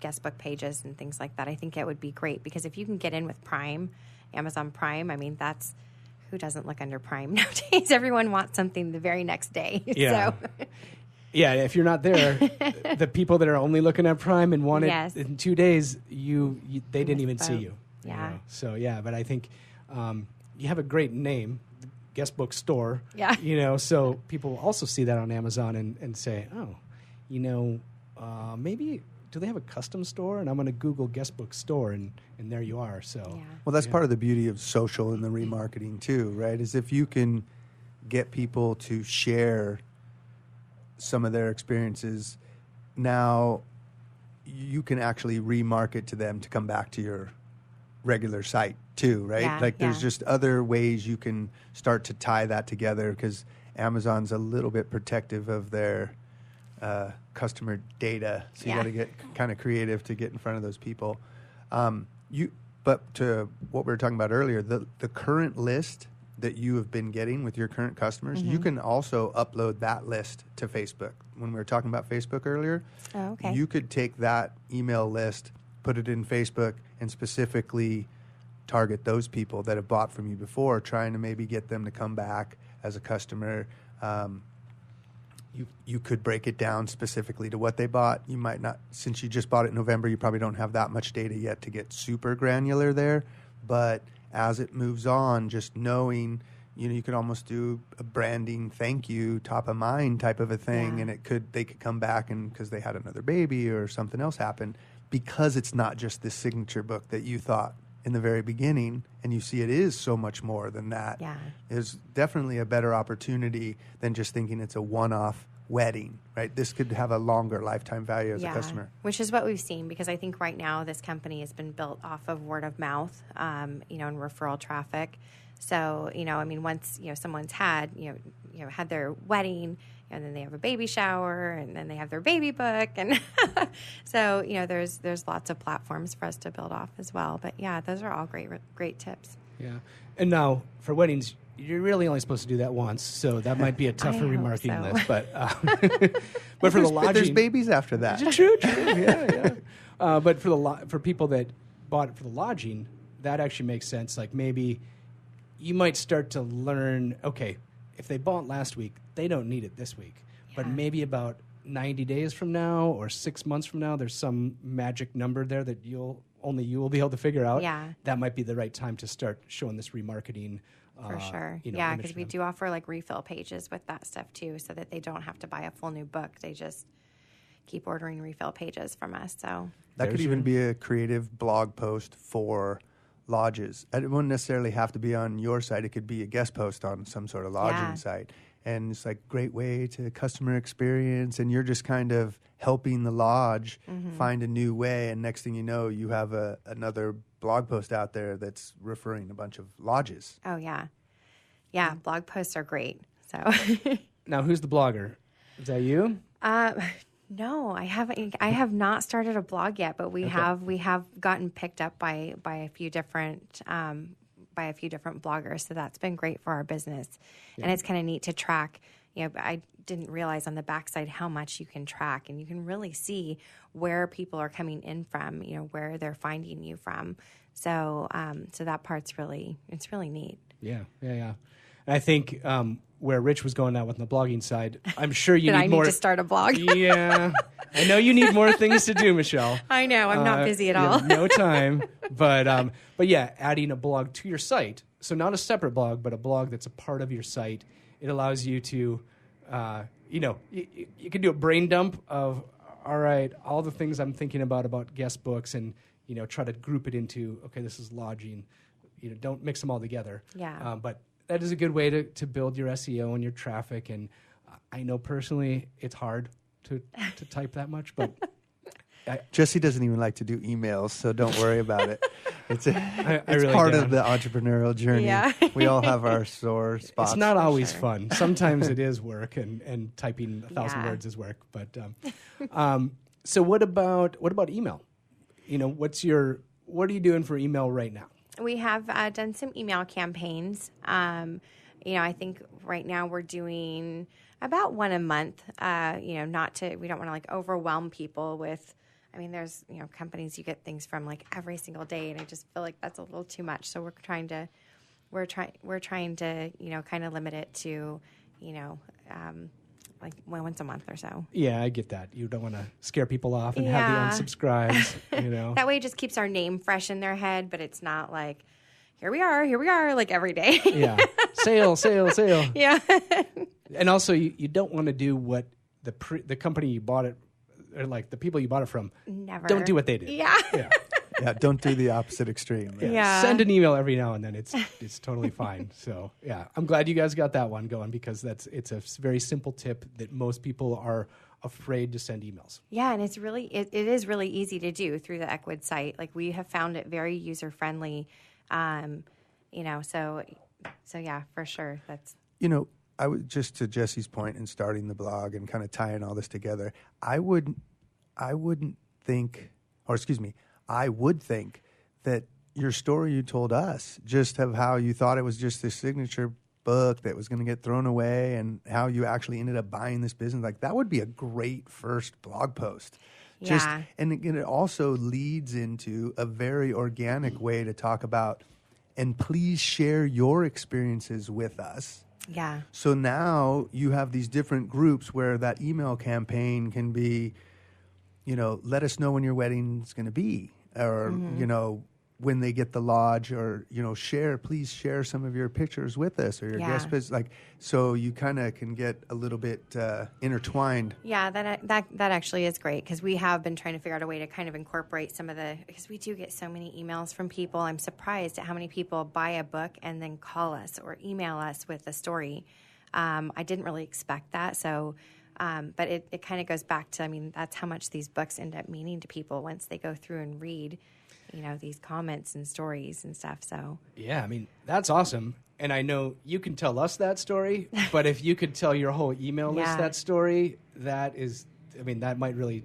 S4: guest book pages and things like that. I think it would be great, because if you can get in with Prime, Amazon Prime, I mean, who doesn't look under Prime nowadays? Everyone wants something the very next day.
S1: Yeah.
S4: So.
S1: Yeah, if you're not there, the people that are only looking at Prime and want
S4: Yes.
S1: it in 2 days, they didn't even see you.
S4: Yeah.
S1: So yeah, but I think you have a great name, Guestbook Store.
S4: Yeah.
S1: So people also see that on Amazon and say, oh, maybe do they have a custom store? And I'm going to Google Guestbook Store, and there you are. So
S4: Yeah.
S3: Well, that's part of the beauty of social and the remarketing too, right? Is if you can get people to share some of their experiences, now you can actually remarket to them to come back to your regular site too, right?
S4: Yeah,
S3: Like there's
S4: yeah.
S3: just other ways you can start to tie that together, because Amazon's a little bit protective of their customer data, so you
S4: Yeah.
S3: got to get kind of creative to get in front of those people. But to what we were talking about earlier, the current list that you have been getting with your current customers, you can also upload that list to Facebook. When we were talking about Facebook earlier,
S4: Oh, okay.
S3: you could take that email list, put it in Facebook, and specifically target those people that have bought from you before, trying to maybe get them to come back as a customer. You could break it down specifically to what they bought. You might not, since you just bought it in November, you probably don't have that much data yet to get super granular there. But as it moves on, just knowing, you could almost do a branding thank you, top of mind type of a thing,
S4: Yeah.
S3: and they could come back and because they had another baby or something else happen, because it's not just this signature book that you thought in the very beginning, and you see it is so much more than that.
S4: Yeah.
S3: Is definitely a better opportunity than just thinking it's a one-off wedding, right? This could have a longer lifetime value as a customer.
S4: Which is what we've seen, because I think right now this company has been built off of word of mouth, and referral traffic. So, once, someone's had, had their wedding, and then they have a baby shower, and then they have their baby book. And so, there's lots of platforms for us to build off as well. But yeah, those are all great tips.
S1: yeah. And now for weddings, you're really only supposed to do that once, so that might be a tougher
S4: hope
S1: remarketing
S4: so.
S1: list. But for the lodging,
S3: There's babies after that.
S1: True. Yeah. But for people that bought it for the lodging, that actually makes sense. Like maybe you might start to learn, okay, if they bought last week, they don't need it this week. But
S4: Yeah.
S1: maybe about 90 days from now or 6 months from now, there's some magic number there that only you will be able to figure out.
S4: Yeah.
S1: That might be the right time to start showing this remarketing.
S4: For sure. Yeah,
S1: image
S4: because
S1: to
S4: we
S1: them.
S4: do offer like refill pages with that stuff too, so that they don't have to buy a full new book. They just keep ordering refill pages from us. So
S3: That could
S1: There's
S3: even
S1: your-
S3: be a creative blog post for lodges. It wouldn't necessarily have to be on your site. It could be a guest post on some sort of lodging
S4: Yeah.
S3: site. And it's like great way to customer experience, and you're just kind of helping the lodge find a new way. And next thing you know, you have another blog post out there that's referring a bunch of lodges.
S4: Oh, yeah. Yeah, blog posts are great. So,
S1: Now, who's the blogger? Is that you?
S4: no, I haven't. I have not started a blog yet, but we have gotten picked up by a few different bloggers. So that's been great for our business, and it's kind of neat to track. I didn't realize on the backside how much you can track, and you can really see where people are coming in from. Where they're finding you from. So, so that part's really neat.
S1: Yeah. And I think where Rich was going out with the blogging side, I'm sure you
S4: That
S1: need
S4: I
S1: more.
S4: need to start a blog.
S1: Yeah. I know you need more things to do, Michelle.
S4: I know I'm not busy at
S1: You
S4: all.
S1: have no time. But yeah, adding a blog to your site. So not a separate blog, but a blog that's a part of your site. It allows you to, you can do a brain dump of, all right, all the things I'm thinking about guest books, and, try to group it into, okay, this is lodging. Don't mix them all together.
S4: Yeah.
S1: But that is a good way to build your SEO and your traffic. And I know personally it's hard to type that much, but
S3: Jesse doesn't even like to do emails, so don't worry about it. It's
S1: I
S3: it's
S1: really
S3: part
S1: don't.
S3: of the entrepreneurial journey.
S4: Yeah.
S3: We all have our sore spots.
S1: It's not always
S4: sure.
S1: fun. Sometimes it is work, and typing 1,000
S4: Yeah.
S1: words is work. But so what about email? What are you doing for email right now?
S4: We have done some email campaigns. I think right now we're doing about one a month. We don't want to like overwhelm people with. I mean, there's companies you get things from like every single day, and I just feel like that's a little too much. So we're trying to kind of limit it to like once a month or so.
S1: Yeah, I get that. You don't want to scare people off and have
S4: Yeah.
S1: the unsubscribes,
S4: That way it just keeps our name fresh in their head, but it's not like, here we are, like every day.
S1: Yeah. Sale.
S4: Yeah.
S1: And also, you don't want to do what the company you bought it, or like the people you bought it from,
S4: Never.
S1: don't do what they did.
S4: Yeah.
S3: Yeah, don't do the opposite extreme. Right?
S4: Yeah.
S1: Send an email every now and then. It's totally fine. So yeah, I'm glad you guys got that one going, because it's a very simple tip that most people are afraid to send emails.
S4: Yeah, and it's really it is really easy to do through the Equid site. Like, we have found it very user friendly. So yeah, for sure. That's
S3: I would, just to Jesse's point in starting the blog and kind of tying all this together, I would think that your story you told us, just of how you thought it was just this signature book that was going to get thrown away, and how you actually ended up buying this business, like that would be a great first blog post.
S4: Yeah.
S3: And it also leads into a very organic way to talk about, and please share your experiences with us.
S4: yeah.
S3: So now you have these different groups where that email campaign can be, let us know when your wedding's going to be, or, when they get the lodge, or, please share some of your pictures with us, or your
S4: Yeah.
S3: guest business. So you kind of can get a little bit intertwined.
S4: Yeah, that actually is great, because we have been trying to figure out a way to kind of incorporate some of because we do get so many emails from people. I'm surprised at how many people buy a book and then call us or email us with a story. I didn't really expect that. So, but it kind of goes back to, that's how much these books end up meaning to people once they go through and read, these comments and stories and stuff. So
S1: Yeah, that's awesome. And I know you can tell us that story, but if you could tell your whole email list
S4: Yeah.
S1: that story, that might really,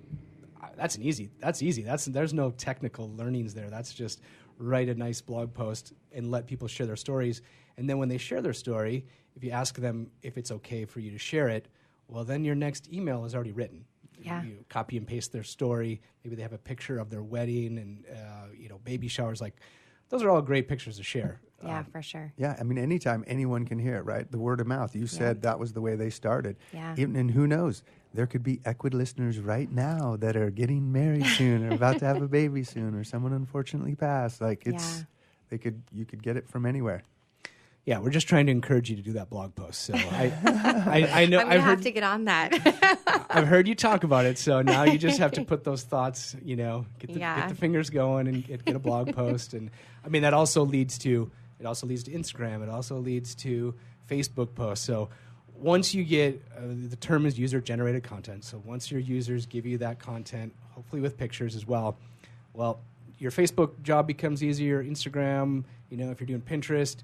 S1: that's easy. There's no technical learnings there. That's just write a nice blog post and let people share their stories. And then when they share their story, if you ask them if it's okay for you to share it, well, then your next email is already written.
S4: Yeah.
S1: You copy and paste their story. Maybe they have a picture of their wedding and, baby showers. Like, those are all great pictures to share.
S4: yeah, for sure.
S3: Yeah, anytime anyone can hear it, right? The word of mouth. You said that was the way they started.
S4: Yeah.
S3: And who knows? There could be Equid listeners right now that are getting married soon, or about to have a baby soon, or someone unfortunately passed. Like, you could get it from anywhere.
S1: Yeah, we're just trying to encourage you to do that blog post. So I know
S4: I'm gonna have to get on that.
S1: I've heard you talk about it. So now you just have to put those thoughts, get
S4: Yeah.
S1: the fingers going and get a blog post. And that also leads to Instagram. It also leads to Facebook posts. So once you get the term is user generated content. So once your users give you that content, hopefully with pictures as well, your Facebook job becomes easier. Instagram, if you're doing Pinterest.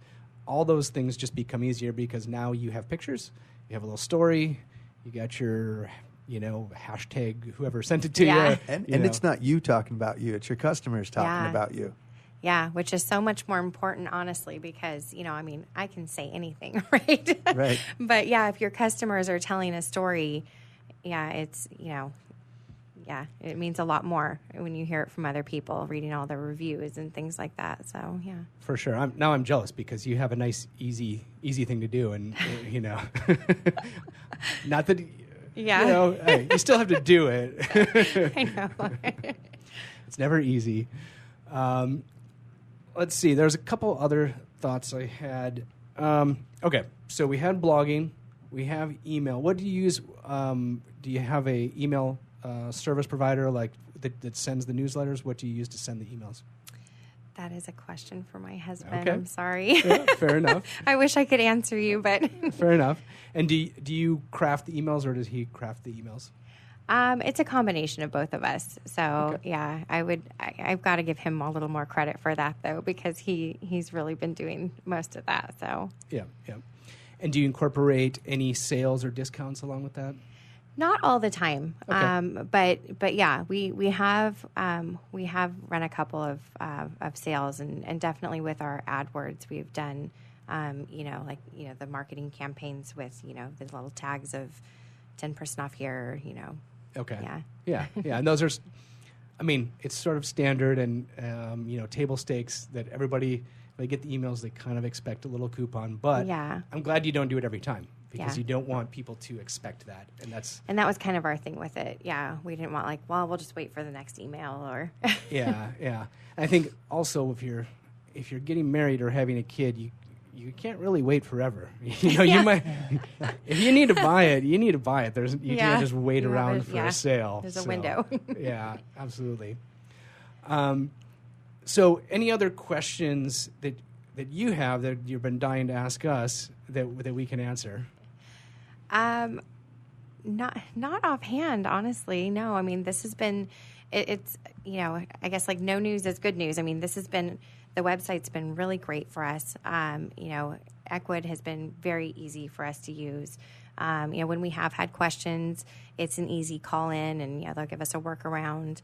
S1: All those things just become easier because now you have pictures, you have a little story, you got your, hashtag, whoever sent it to
S4: Yeah.
S1: you.
S3: And it's not you talking about you, it's your customers talking
S4: Yeah.
S3: about you.
S4: Yeah, which is so much more important, honestly, because, I can say anything, right?
S3: Right.
S4: But yeah, if your customers are telling a story, it's, it means a lot more when you hear it from other people, reading all the reviews and things like that. So, yeah.
S1: For sure. I'm jealous because you have a nice, easy thing to do. And, not that,
S4: Yeah.
S1: hey, you still have to do it.
S4: I know.
S1: It's never easy. Let's see. There's a couple other thoughts I had. Okay, so we had blogging. We have email. What do you use? Do you have a email service provider like that sends the newsletters? What do you use to send the emails?
S4: That is a question for my husband.
S1: Okay.
S4: I'm sorry.
S1: Yeah, fair enough.
S4: I wish I could answer you, but
S1: Fair enough. And do you craft the emails or does he craft the emails?
S4: it's a combination of both of us. So
S1: Okay.
S4: yeah, I've got to give him a little more credit for that though, because he's really been doing most of that. So
S1: Yeah. And do you incorporate any sales or discounts along with that?
S4: not all the time,
S1: Okay.
S4: but yeah, we have run a couple of sales and definitely with our AdWords we've done the marketing campaigns with the little tags of 10% off here,
S1: Okay.
S4: Yeah.
S1: Yeah. And those are, it's sort of standard and, table stakes that everybody they get the emails, they kind of expect a little coupon. But
S4: Yeah.
S1: I'm glad you don't do it every time because
S4: Yeah.
S1: you don't want people to expect that.
S4: And that was kind of our thing with it. Yeah, we didn't want we'll just wait for the next email or.
S1: Yeah. I think also if you're getting married or having a kid, you can't really wait forever. You might if you need to buy it, you need to buy it. You can't just wait around for a sale.
S4: There's a window.
S1: Yeah, absolutely. So any other questions that you have that you've been dying to ask us that we can answer?
S4: Not offhand, honestly. No, I mean, this has been, it's, I guess like no news is good news. I mean, the website's been really great for us. Equid has been very easy for us to use. When we have had questions, it's an easy call in and, they'll give us a workaround.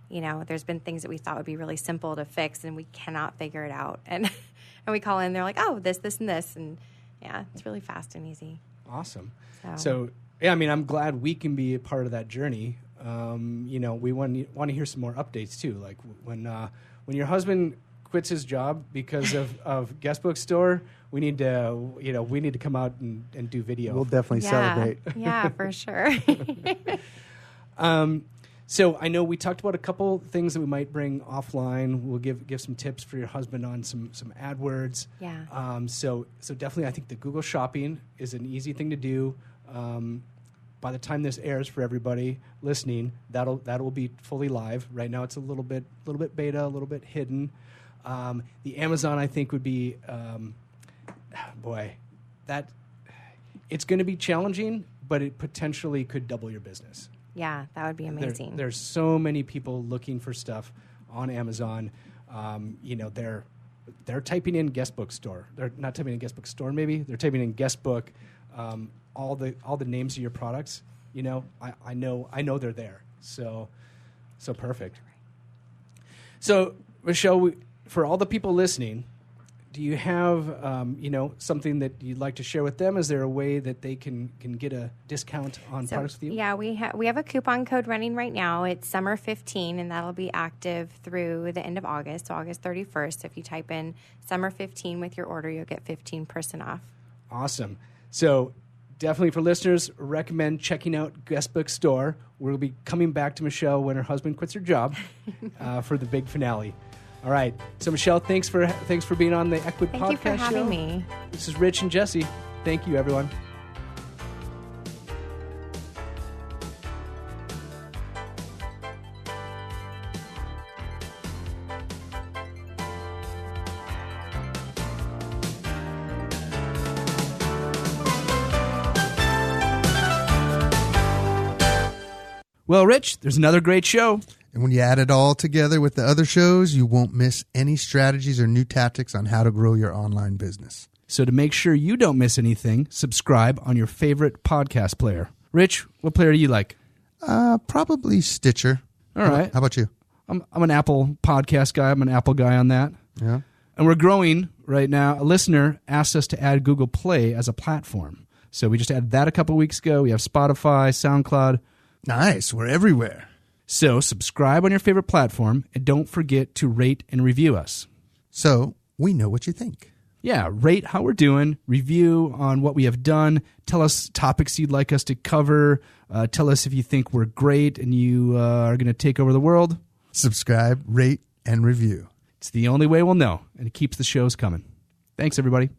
S4: There's been things that we thought would be really simple to fix and we cannot figure it out. And we call in, they're like, oh, this, and this. And yeah, it's really fast and easy.
S1: Awesome. So yeah, I mean, I'm glad we can be a part of that journey. We want to hear some more updates too. Like when your husband quits his job because of Guest Book Store, we need to come out and do video.
S3: We'll definitely celebrate.
S4: Yeah, for sure.
S1: So I know we talked about a couple things that we might bring offline. We'll give some tips for your husband on some AdWords.
S4: Yeah.
S1: So definitely, I think the Google Shopping is an easy thing to do. By the time this airs for everybody listening, that'll be fully live. Right now, it's a little bit beta, a little bit hidden. The Amazon, I think, would be it's going to be challenging, but it potentially could double your business.
S4: Yeah, that would be amazing.
S1: There's so many people looking for stuff on Amazon. They're typing in Guest Book Store. They're not typing in Guest Book Store. Maybe they're typing in Guest Book. All the names of your products. I know they're there. So perfect. So Michelle, for all the people listening, do you have something that you'd like to share with them? Is there a way that they can get a discount on products with you?
S4: Yeah, we have a coupon code running right now. It's summer 15, and that'll be active through the end of August, so August 31st. If you type in summer 15 with your order, you'll get 15% off.
S1: Awesome. So definitely for listeners, recommend checking out Guest Book Store. We'll be coming back to Michelle when her husband quits her job for the big finale. All right. So, Michelle, thanks for being on the Equid Podcast Show.
S4: Thank you for having me.
S1: This is Rich and Jesse. Thank you, everyone. Well, Rich, there's another great show.
S3: And when you add it all together with the other shows, you won't miss any strategies or new tactics on how to grow your online business.
S1: So to make sure you don't miss anything, subscribe on your favorite podcast player. Rich, what player do you like?
S3: Probably Stitcher.
S1: All right.
S3: How about you?
S1: I'm an Apple podcast guy. I'm an Apple guy on that.
S3: Yeah.
S1: And we're growing right now. A listener asked us to add Google Play as a platform. So we just added that a couple weeks ago. We have Spotify, SoundCloud.
S3: Nice. We're everywhere.
S1: So subscribe on your favorite platform and don't forget to rate and review us.
S3: So we know what you think.
S1: Yeah, rate how we're doing, review on what we have done, tell us topics you'd like us to cover, tell us if you think we're great and you are going to take over the world.
S3: Subscribe, rate, and review.
S1: It's the only way we'll know, and it keeps the shows coming. Thanks, everybody.